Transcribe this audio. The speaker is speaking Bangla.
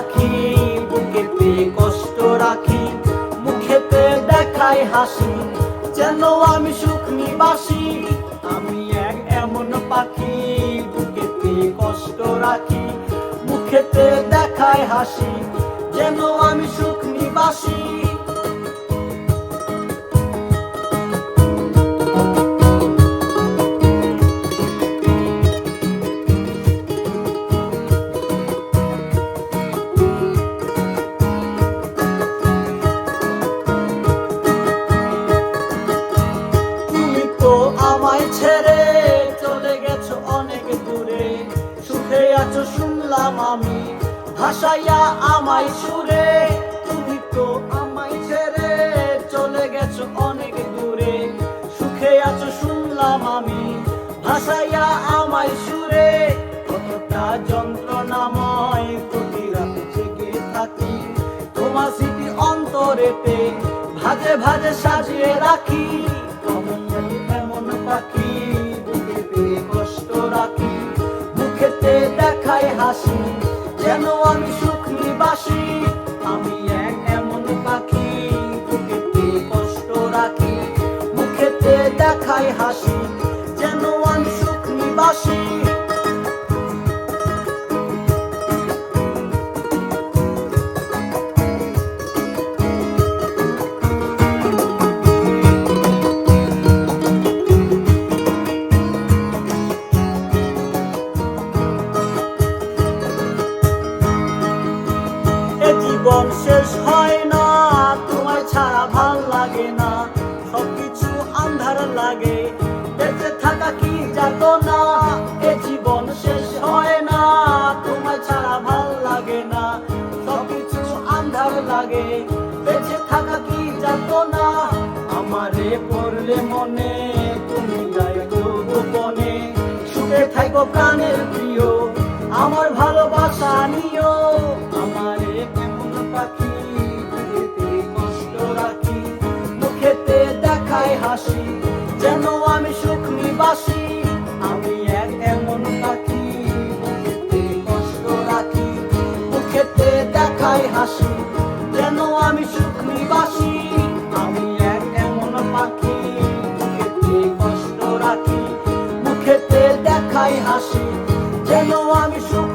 রাখি, বুকেতে কষ্ট রাখি, মুখেতে দেখাই হাসি, যেন আমি সুখ নিবাসী। আমি এক এমন পাখি, বুকেতে কষ্ট রাখি, মুখেতে দেখাই হাসি, যেন আমি সুখ নিবাসী। আমায় ছেড়ে চলে গেছো অনেক দূরে, সুখে আছো শুনলাম আমি, ভাসাইয়া আমায় সুরে। তুমি তো আমায় ছেড়ে চলে গেছো অনেক দূরে, সুখে আছো শুনলাম আমি, ভাসাইয়া আমায় সুরে। কতটা যন্ত্রণাময়, প্রতি রাতে জেগে থাকি, তোমার স্মৃতি অন্তরেতে ভাজে ভাজে সাজিয়ে রাখি। পাখি, বুকেতে কষ্ট রাখি, মুখেতে দেখাই হাসি, যেন আমি সুখ নিবাসী। আমি এক এমন পাখি, বুকেতে কষ্ট রাখি, মুখেতে দেখাই হাসি, যেন আমি সুখ নিবাসী। জীবন শেষ হয় না, তোমায় ছাড়া ভাল লাগে না, সবকিছু আন্ধার লাগে, বেঁচে থাকা কি যাতনা। এ জীবন শেষ হয় না, তোমায় ছাড়া ভাল লাগে না, সবকিছু আন্ধার লাগে, বেঁচে থাকা কি যাতনা। আমারে পড়লে মনে তুমি যাইতো গোপনে, সুখে থাকো প্রাণের প্রিয়, আমার ভালোবাসা নিও। আমারে এমন পাখি, বুকেতে কষ্ট রাখি, মুখেতে দেখাই হাসি, যেন আমি সুখ নিবাসী। আমি এক এমন পাখি, বুকেতে কষ্ট রাখি, মুখেতে দেখাই হাসি, যেন আমি সুখ নিবাসী। আমি এক এমন পাখি, বুকেতে কষ্ট রাখি, মুখেতে দেখাই হাসি, যেন আমি সুখ